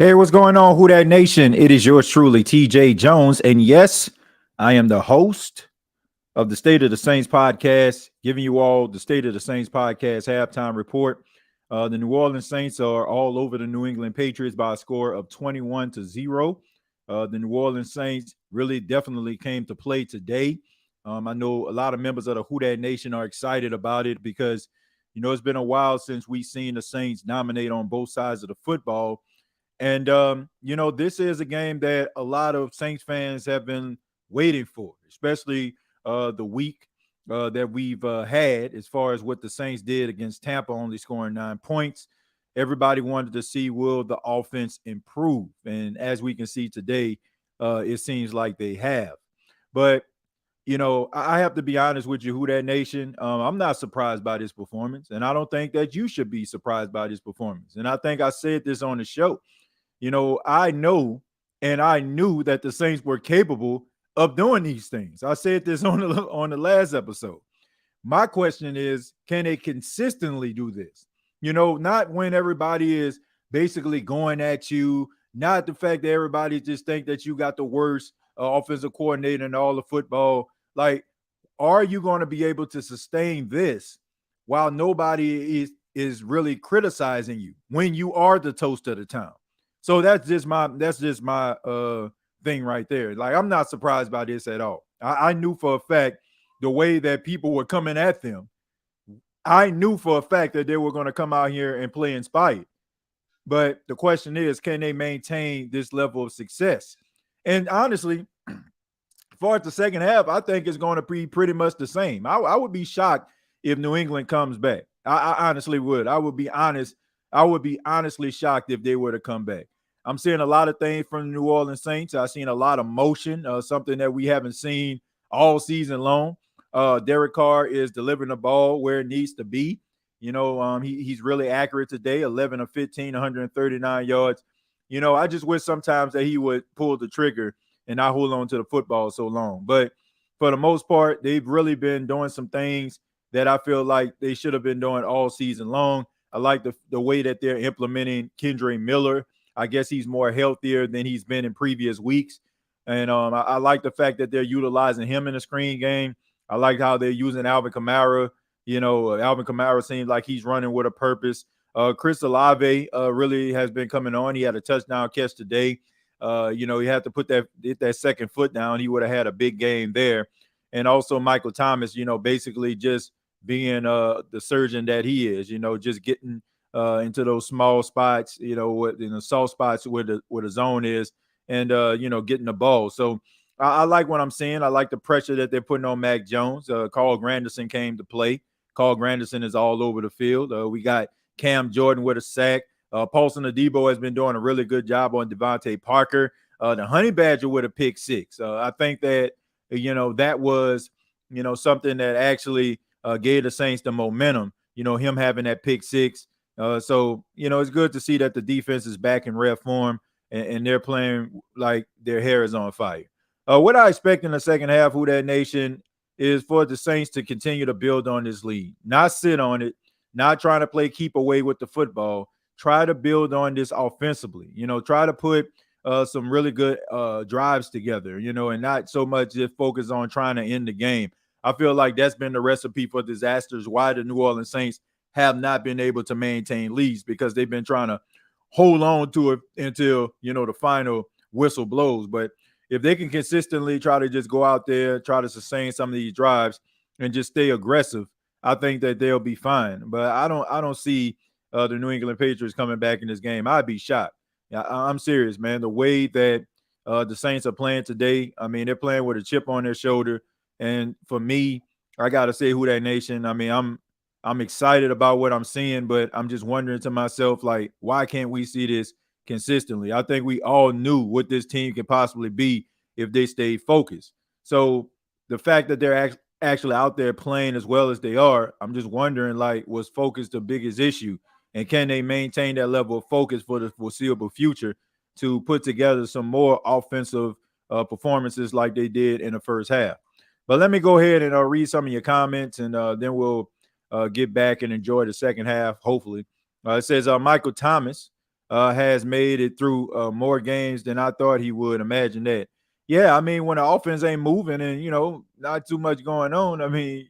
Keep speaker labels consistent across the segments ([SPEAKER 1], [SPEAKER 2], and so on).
[SPEAKER 1] Hey, what's going on, Who That Nation? It is yours truly, TJ Jones. And yes, I am the host of the State of the Saints podcast, giving you all the State of the Saints podcast halftime report. The New Orleans Saints are all over the New England Patriots by a score of 21-0. The New Orleans Saints really definitely came to play today. I know a lot of members of the Who That Nation are excited about it because, it's been a while since we've seen the Saints dominate on both sides of the football. And this is a game that a lot of Saints fans have been waiting for, especially the week that we've had as far as what the Saints did against Tampa, only scoring 9 points. Everybody wanted to see, will the offense improve? And as we can see today, it seems like they have. But I have to be honest with you, Who That Nation. I'm not surprised by this performance, and I don't think that you should be surprised by this performance. And I think I said this on the show. I know and I knew that the Saints were capable of doing these things. I said this on the last episode. My question is, can they consistently do this? Not when everybody is basically going at you, not the fact that everybody just think that you got the worst offensive coordinator in all of football. Like, are you going to be able to sustain this while nobody is really criticizing you when you are the toast of the town? So that's just my thing right there. Like, I'm not surprised by this at all. I knew for a fact the way that people were coming at them. I knew for a fact that they were going to come out here and play inspired. But the question is, can they maintain this level of success? And honestly, as far as the second half, I think it's going to be pretty much the same. I would be shocked if New England comes back. I honestly would. I would be honest. I would be honestly shocked if they were to come back. I'm seeing a lot of things from the New Orleans Saints. I've seen a lot of motion, something that we haven't seen all season long. Derek Carr is delivering the ball where it needs to be. He's really accurate today, 11 of 15, 139 yards. I just wish sometimes that he would pull the trigger and not hold on to the football so long. But for the most part, they've really been doing some things that I feel like they should have been doing all season long. I like the way that they're implementing Kendre Miller. I guess he's more healthier than he's been in previous weeks. And I like the fact that they're utilizing him in the screen game. I like how they're using Alvin Kamara. Alvin Kamara seems like he's running with a purpose. Chris Olave really has been coming on. He had a touchdown catch today. He had to hit that second foot down. He would have had a big game there. And also Michael Thomas, basically just being the surgeon that he is, just getting into those small spots, in the soft spots where the zone is, and getting the ball. So I like what I'm seeing. I like the pressure that they're putting on Mac Jones. Carl Granderson came to play. Carl Granderson is all over the field. We got Cam Jordan with a sack. Paulson Adebo has been doing a really good job on Devontae Parker. The Honey Badger with a pick six. I think that, that was, something that actually gave the Saints the momentum, him having that pick six. So, it's good to see that the defense is back in rare form and they're playing like their hair is on fire. What I expect in the second half, Who That Nation, is for the Saints to continue to build on this lead, not sit on it, not trying to play keep away with the football. Try to build on this offensively, try to put some really good drives together, and not so much just focus on trying to end the game. I feel like that's been the recipe for disasters, why the New Orleans Saints have not been able to maintain leads, because they've been trying to hold on to it until, the final whistle blows. But if they can consistently try to just go out there, try to sustain some of these drives and just stay aggressive, I think that they'll be fine. But I don't see the New England Patriots coming back in this game. I'd be shocked. I'm serious, man. The way that the Saints are playing today, I mean, they're playing with a chip on their shoulder. And for me, I got to say, Who That Nation, I mean, I'm excited about what I'm seeing, but I'm just wondering to myself, like, why can't we see this consistently? I think we all knew what this team could possibly be if they stayed focused. So the fact that they're actually out there playing as well as they are, I'm just wondering, like, was focus the biggest issue? And can they maintain that level of focus for the foreseeable future to put together some more offensive performances like they did in the first half? But let me go ahead and read some of your comments, and then we'll get back and enjoy the second half, hopefully. It says, Michael Thomas, has made it through more games than I thought he would. Imagine that. Yeah, I mean, when the offense ain't moving and not too much going on, I mean,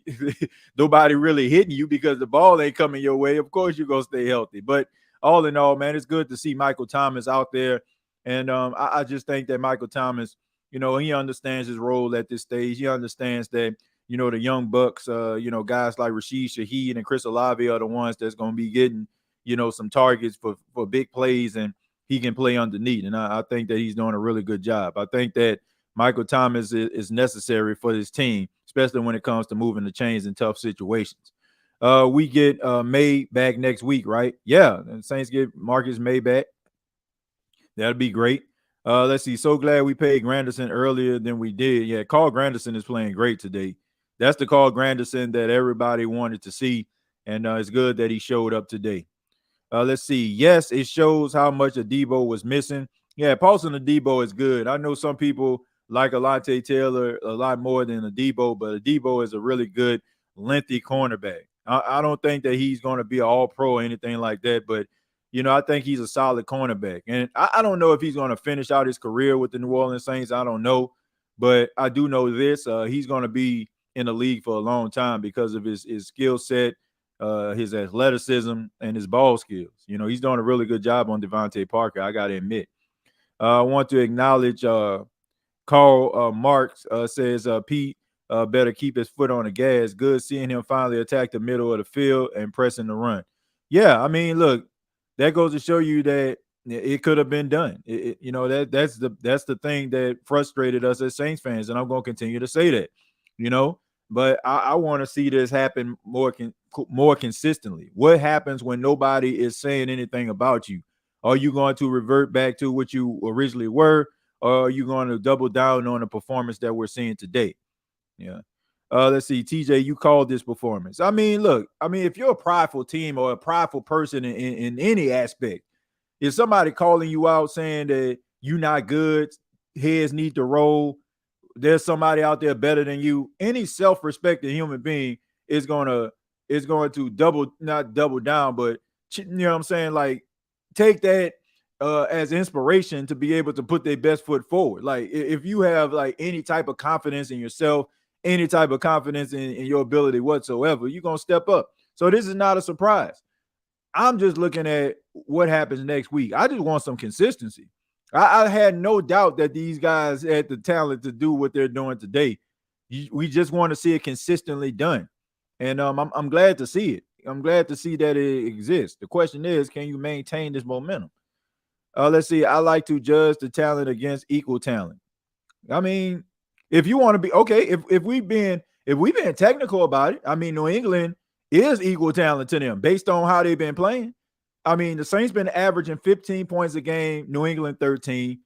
[SPEAKER 1] nobody really hitting you because the ball ain't coming your way. Of course, you're gonna stay healthy. But all in all, man, it's good to see Michael Thomas out there, and I just think that Michael Thomas, he understands his role at this stage. He understands that the young bucks, guys like Rashid Shaheed and Chris Olave are the ones that's gonna be getting some targets for big plays, and he can play underneath. And I think that he's doing a really good job. I think that Michael Thomas is necessary for this team, especially when it comes to moving the chains in tough situations. We get May back next week, right? Yeah, and Saints get Marcus May back. That'll be great. Let's see. So glad we paid Granderson earlier than we did. Yeah, Carl Granderson is playing great today. That's the Carl Granderson that everybody wanted to see, and it's good that he showed up today. Let's see. Yes, it shows how much Adebo was missing. Yeah, Paulson Adebo is good. I know some people like Alontae Taylor a lot more than Adebo, but Adebo is a really good, lengthy cornerback. I don't think that he's going to be an all-pro or anything like that, but, I think he's a solid cornerback. And I don't know if he's going to finish out his career with the New Orleans Saints. I don't know. But I do know this. He's going to be in the league for a long time because of his skill set, his athleticism, and his ball skills. He's doing a really good job on Devontae Parker, I got to admit. I want to acknowledge Carl Marks says Pete better keep his foot on the gas. Good seeing him finally attack the middle of the field and pressing the run. Yeah, I mean, look, that goes to show you that it could have been done. That's the thing that frustrated us as Saints fans, and I'm going to continue to say that. But I want to see this happen more consistently. What happens when nobody is saying anything about you? Are you going to revert back to what you originally were, or are you going to double down on the performance that we're seeing today? Yeah. Let's see. TJ, you called this performance. I mean, look, if you're a prideful team or a prideful person in any aspect, if somebody calling you out saying that you're not good, heads need to roll, there's somebody out there better than you, any self-respecting human being is going to not double down, but you know what I'm saying? Like, take that as inspiration to be able to put their best foot forward. Like, if you have like any type of confidence in yourself, any type of confidence in your ability whatsoever, you're going to step up. So this is not a surprise. I'm just looking at what happens next week. I just want some consistency. I had no doubt that these guys had the talent to do what they're doing today. We just want to see it consistently done. And I'm glad to see it. I'm glad to see that it exists. The question is, can you maintain this momentum? Let's see. I like to judge the talent against equal talent. I mean, if you want to be okay, if we've been technical about it, I mean, New England is equal talent to them based on how they've been playing. I mean, the Saints been averaging 15 points a game, New England 13.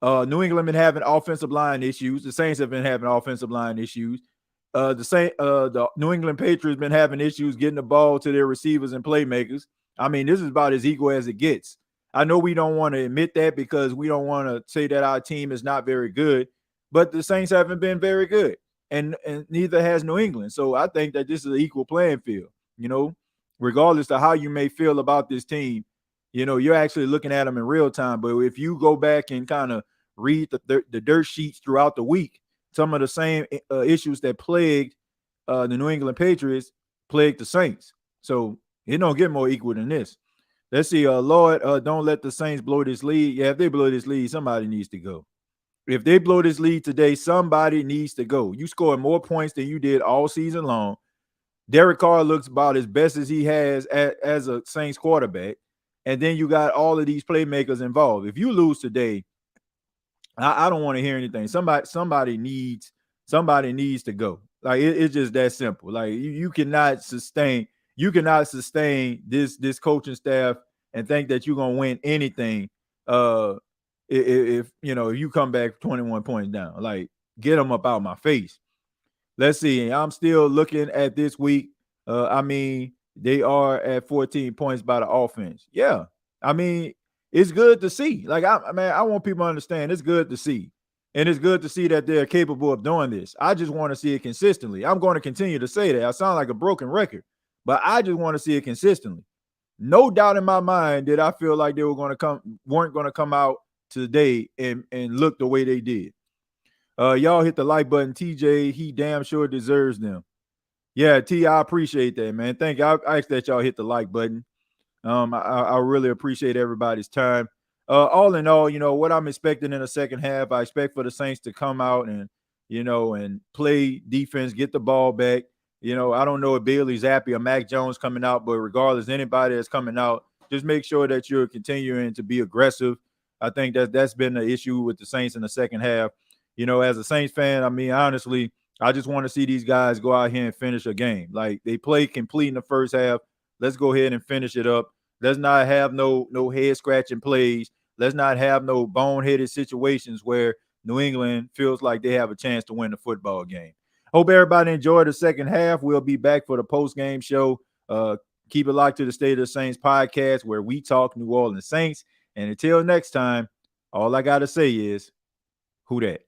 [SPEAKER 1] New England been having offensive line issues. The Saints have been having offensive line issues. The New England Patriots been having issues getting the ball to their receivers and playmakers. I mean, this is about as equal as it gets. I know we don't want to admit that because we don't want to say that our team is not very good, but the Saints haven't been very good, and neither has New England. So I think that this is an equal playing field, regardless of how you may feel about this team. You're actually looking at them in real time. But if you go back and kind of read the dirt sheets throughout the week, some of the same issues that plagued the New England Patriots plagued the Saints. So it don't get more equal than this. Let's see. Lord, don't let the Saints blow this lead. Yeah, if they blow this lead, somebody needs to go. If they blow this lead today, somebody needs to go. You scored more points than you did all season long. Derek Carr looks about as best as he has as a Saints quarterback. And then you got all of these playmakers involved. If you lose today, I don't want to hear anything. Somebody needs to go. Like it's just that simple. Like you cannot sustain this coaching staff and think that you're gonna win anything. If you come back 21 points down, like get them up out my face. Let's see. I'm still looking at this week. I mean, they are at 14 points by the offense. Yeah. I mean, it's good to see. Like, I want people to understand it's good to see. And it's good to see that they're capable of doing this. I just want to see it consistently. I'm going to continue to say that. I sound like a broken record, but I just want to see it consistently. No doubt in my mind did I feel like they weren't going to come out today and look the way they did. Y'all hit the like button. TJ, he damn sure deserves them. Yeah, T, I appreciate that, man. Thank you. I ask that y'all hit the like button. I really appreciate everybody's time. All in all, what I'm expecting in the second half, I expect for the Saints to come out and and play defense, get the ball back. I don't know if Bailey Zappi or Mac Jones coming out, but regardless, anybody that's coming out, just make sure that you're continuing to be aggressive. I think that's been the issue with the Saints in the second half. As a Saints fan, I mean, honestly, I just want to see these guys go out here and finish a game. Like they play complete in the first half. Let's go ahead and finish it up. Let's not have no head scratching plays. Let's not have no boneheaded situations where New England feels like they have a chance to win the football game. Hope everybody enjoyed the second half. We'll be back for the post-game show. Keep it locked to the State of the Saints podcast where we talk New Orleans Saints. And until next time, all I got to say is, who dat?